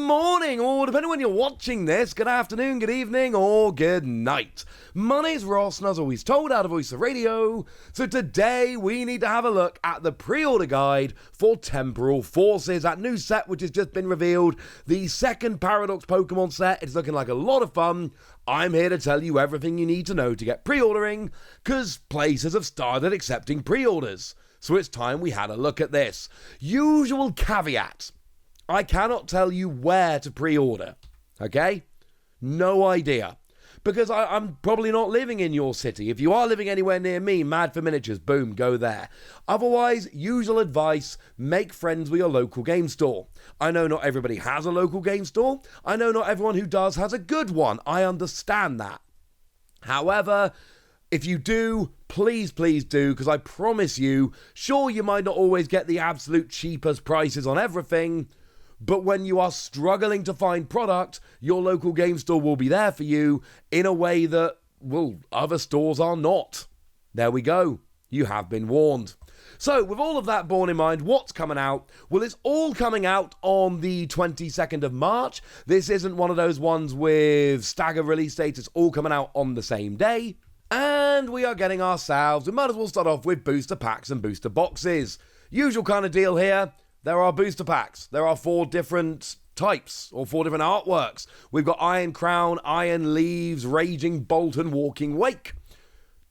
morning, or depending on when you're watching this, good afternoon, good evening, or good night. My name's Ross, and as always told out of Voice of Radio, so today we need to have a look at the pre-order guide for Temporal Forces, that new set which has just been revealed, the second Paradox Pokemon set. It's looking like a lot of fun. I'm here to tell you everything you need to know to get pre-ordering, because places have started accepting pre-orders. So it's time we had a look at this. Usual caveat. I cannot tell you where to pre-order, okay? No idea. Because I'm probably not living in your city. If you are living anywhere near me, Mad for Miniatures, boom, go there. Otherwise, usual advice, make friends with your local game store. I know not everybody has a local game store. I know not everyone who does has a good one. I understand that. However, if you do, please do, because I promise you, sure, you might not always get the absolute cheapest prices on everything, but when you are struggling to find product, your local game store will be there for you in a way that, well, other stores are not. There we go. You have been warned. So, with all of that borne in mind, what's coming out? Well, it's all coming out on the 22nd of March. This isn't one of those ones with staggered release dates. It's all coming out on the same day. And we are getting ourselves, we might as well start off with booster packs and booster boxes. Usual kind of deal here. There are booster packs. There are 4 different types, or 4 different artworks. We've got Iron Crown, Iron Leaves, Raging Bolt, and Walking Wake.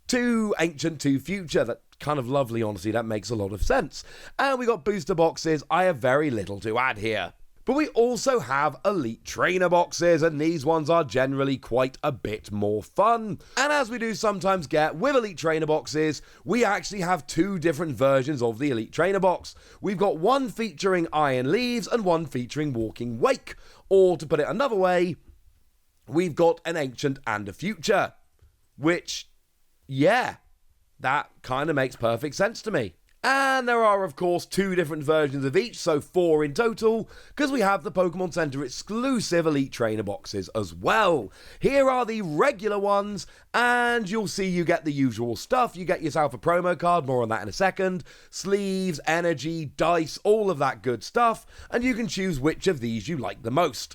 2 Ancient, 2 Future. That's kind of lovely, honestly. That makes a lot of sense. And we got booster boxes. I have very little to add here. But we also have Elite Trainer boxes, and these ones are generally quite a bit more fun. And as we do sometimes get with Elite Trainer boxes, we actually have 2 different versions of the Elite Trainer box. We've got one featuring Iron Leaves and one featuring Walking Wake. Or to put it another way, we've got an Ancient and a Future. Which, yeah, that kind of makes perfect sense to me. And there are, of course, 2 different versions of each, so 4 in total, because we have the Pokemon Center exclusive Elite Trainer boxes as well. Here are the regular ones, and you'll see you get the usual stuff. You get yourself a promo card, more on that in a second, sleeves, energy, dice, all of that good stuff, and you can choose which of these you like the most.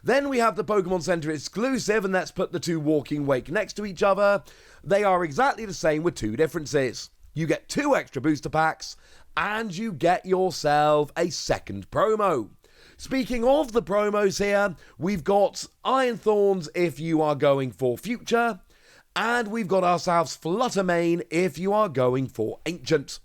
Then we have the Pokemon Center exclusive, and let's put the 2 Walking Wake next to each other. They are exactly the same with 2 differences. You get 2 extra booster packs, and you get yourself a second promo. Speaking of the promos here, we've got Iron Thorns if you are going for Future, and we've got ourselves Fluttermane if you are going for Ancient.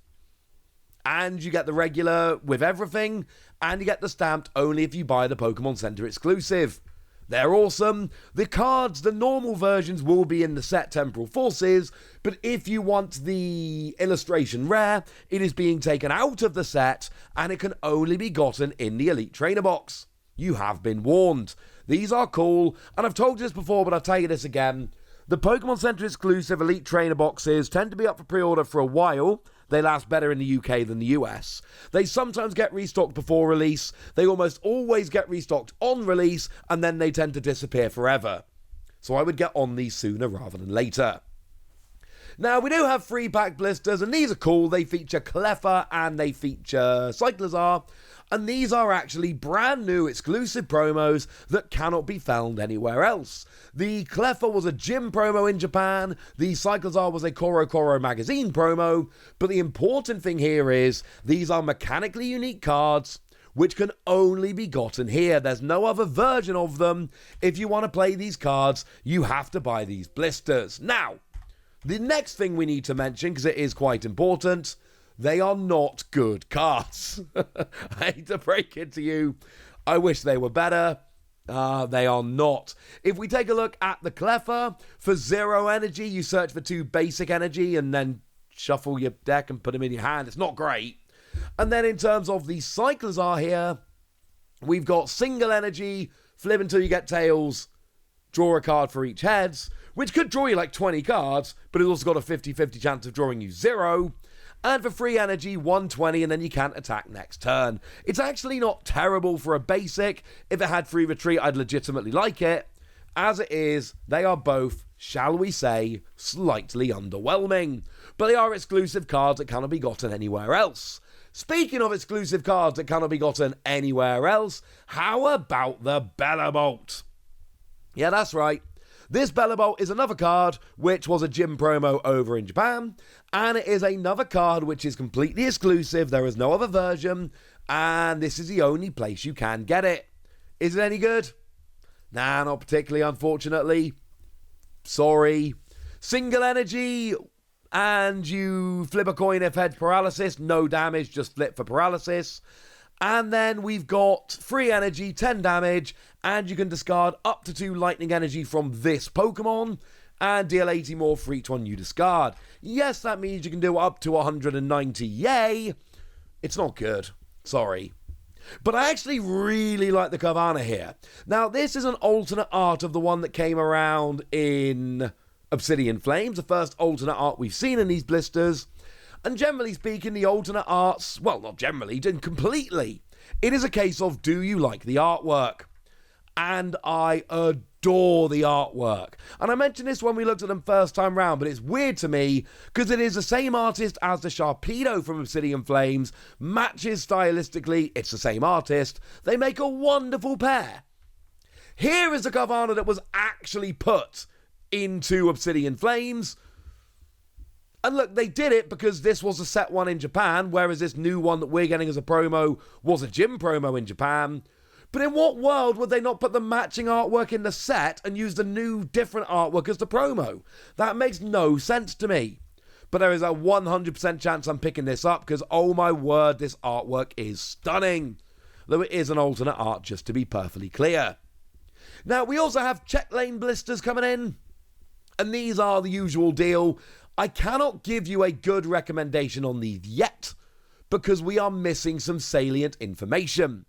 And you get the regular with everything, and you get the stamped only if you buy the Pokemon Center exclusive. They're awesome. The cards, the normal versions, will be in the set Temporal Forces, but if you want the illustration rare, it is being taken out of the set, and it can only be gotten in the Elite Trainer box. You have been warned. These are cool, and I've told you this before, but I'll tell you this again. The Pokemon Center exclusive Elite Trainer boxes tend to be up for pre-order for a while. They last better in the UK than the US. They sometimes get restocked before release. They almost always get restocked on release, and then they tend to disappear forever. So I would get on these sooner rather than later. Now, we do have free pack blisters, and these are cool. They feature Cleffa and they feature Cyclizar, and these are actually brand new exclusive promos that cannot be found anywhere else. The Cleffa was a gym promo in Japan, the Cyclizar was a Koro Koro magazine promo, but the important thing here is these are mechanically unique cards which can only be gotten here. There's no other version of them. If you want to play these cards, you have to buy these blisters. Now, the next thing we need to mention, because it is quite important, they are not good cards. I hate to break it to you. I wish they were better. They are not. If we take a look at the Cleffa, for 0 energy, you search for 2 basic energy and then shuffle your deck and put them in your hand. It's not great. And then in terms of the Cyclizar here, we've got single energy, flip until you get tails, draw a card for each heads, which could draw you like 20 cards, but it's also got a 50-50 chance of drawing you 0. And for free energy, 120, and then you can't attack next turn. It's actually not terrible for a basic. If it had free retreat, I'd legitimately like it. As it is, they are both, shall we say, slightly underwhelming. But they are exclusive cards that cannot be gotten anywhere else. Speaking of exclusive cards that cannot be gotten anywhere else, how about the Bellerbolt? Yeah, that's right. This Bellerbolt is another card which was a gym promo over in Japan, and it is another card which is completely exclusive. There is no other version, and this is the only place you can get it. Is it any good? Nah, not particularly, unfortunately. Sorry. Single energy, and you flip a coin if head paralysis. No damage, just flip for paralysis. And then we've got free energy, 10 damage, and you can discard up to 2 lightning energy from this Pokemon and deal 80 more for each one you discard. Yes, that means you can do up to 190. Yay! It's not good. Sorry. But I actually really like the Carvanha here. Now, this is an alternate art of the one that came around in Obsidian Flames, the first alternate art we've seen in these blisters. And generally speaking, the alternate arts, well, not generally, completely. It is a case of, do you like the artwork? And I adore the artwork. And I mentioned this when we looked at them first time round, but it's weird to me because it is the same artist as the Sharpedo from Obsidian Flames, matches stylistically, it's the same artist. They make a wonderful pair. Here is the Carvanha that was actually put into Obsidian Flames. And look, they did it because this was a set one in Japan, whereas this new one that we're getting as a promo was a gym promo in Japan. But in what world would they not put the matching artwork in the set and use the new different artwork as the promo? That makes no sense to me. But there is a 100% chance I'm picking this up because, oh my word, this artwork is stunning. Though it is an alternate art, just to be perfectly clear. Now, we also have Checklane blisters coming in. And these are the usual deal. I cannot give you a good recommendation on these yet because we are missing some salient information.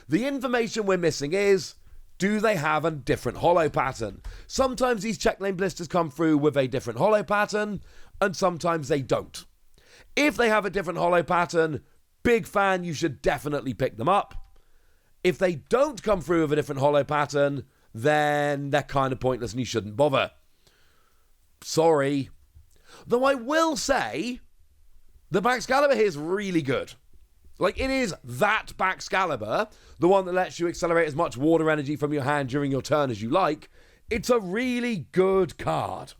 The information we're missing is, do they have a different holo pattern? Sometimes these Checklane blisters come through with a different holo pattern, and sometimes they don't. If they have a different holo pattern, big fan, you should definitely pick them up. If they don't come through with a different holo pattern, then they're kind of pointless and you shouldn't bother. Sorry. Though I will say, the Baxcalibur here is really good. Like, it is that Baxcalibur, the one that lets you accelerate as much water energy from your hand during your turn as you like. It's a really good card.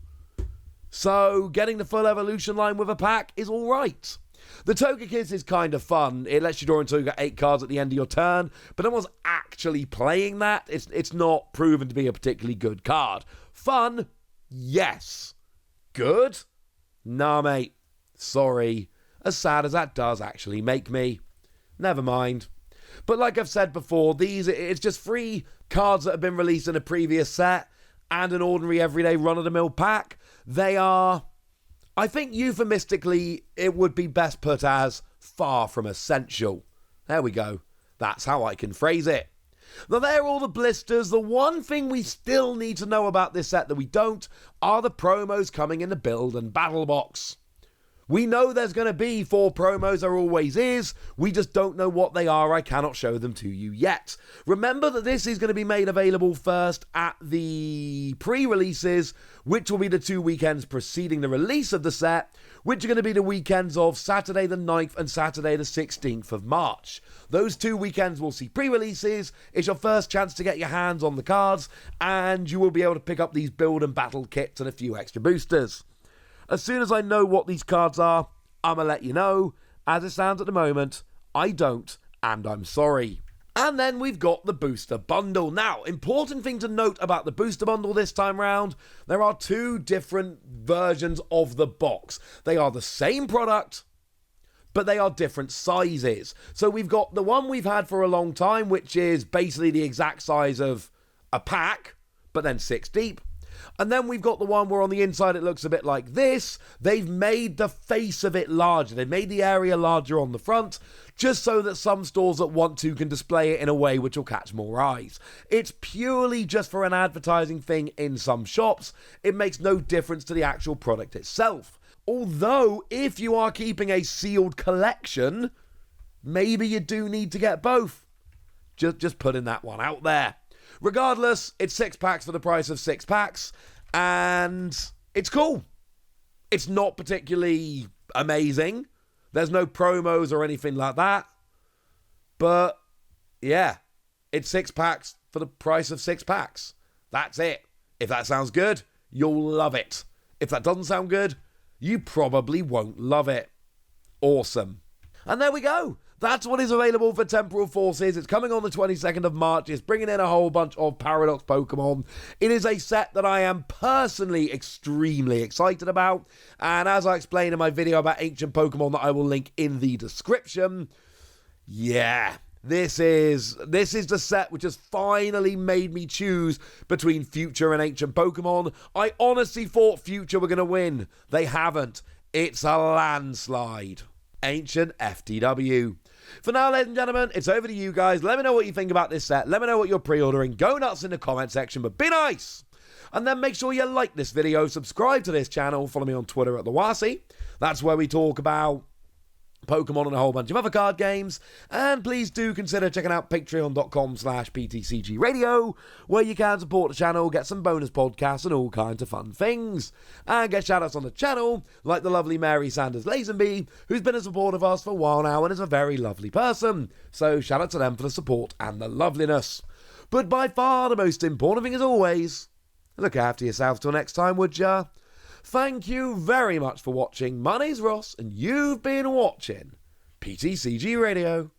So, getting the full evolution line with a pack is alright. The Togekiss is kind of fun. It lets you draw until you got 8 cards at the end of your turn, but no one's actually playing that. It's not proven to be a particularly good card. Fun? Yes. Good? Nah, mate. Sorry. As sad as that does actually make me. Never mind. But like I've said before, it's just 3 cards that have been released in a previous set and an ordinary everyday run-of-the-mill pack. They are, I think euphemistically, it would be best put as far from essential. There we go. That's how I can phrase it. Now, there are all the blisters. The one thing we still need to know about this set that we don't are the promos coming in the build and battle box. We know there's going to be 4 promos, there always is. We just don't know what they are. I cannot show them to you yet. Remember that this is going to be made available first at the pre-releases, which will be the 2 weekends preceding the release of the set, which are going to be the weekends of Saturday the 9th and Saturday the 16th of March. Those 2 weekends will see pre-releases. It's your first chance to get your hands on the cards, and you will be able to pick up these build and battle kits and a few extra boosters. As soon as I know what these cards are, I'm going to let you know. As it stands at the moment, I don't, and I'm sorry. And then we've got the booster bundle. Now, important thing to note about the booster bundle this time round, there are 2 different versions of the box. They are the same product, but they are different sizes. So we've got the one we've had for a long time, which is basically the exact size of a pack, but then 6 deep. And then we've got the one where on the inside it looks a bit like this. They've made the face of it larger. They've made the area larger on the front, just so that some stores that want to can display it in a way which will catch more eyes. It's purely just for an advertising thing in some shops. It makes no difference to the actual product itself. Although, if you are keeping a sealed collection, maybe you do need to get both. Just putting that one out there. Regardless, it's 6 packs for the price of 6 packs, and it's cool. It's not particularly amazing, There's no promos or anything like that. But, yeah, it's 6 packs for the price of 6 packs. That's it. If that sounds good, you'll love it. If that doesn't sound good, you probably won't love it. Awesome. And there we go. That's what is available for Temporal Forces. It's coming on the 22nd of March. It's bringing in a whole bunch of Paradox Pokemon. It is a set that I am personally extremely excited about. And as I explained in my video about ancient Pokemon that I will link in the description, yeah, this is the set which has finally made me choose between Future and Ancient Pokemon. I honestly thought Future were going to win. They haven't. It's a landslide. Ancient FTW. For now, ladies and gentlemen, it's over to you guys. Let me know what you think about this set. Let me know what you're pre-ordering. Go nuts in the comment section, but be nice. And then make sure you like this video, subscribe to this channel, follow me on Twitter at @TheWasi. That's where we talk about Pokemon and a whole bunch of other card games. And please do consider checking out patreon.com/PTCG Radio, where you can support the channel, get some bonus podcasts and all kinds of fun things. And get shoutouts on the channel, like the lovely Mary Sanders Lazenby, who's been a supporter of us for a while now and is a very lovely person. So shout out to them for the support and the loveliness. But by far the most important thing as always, look after yourselves till next time, would ya? Thank you very much for watching. My name's Ross, and you've been watching PTCG Radio.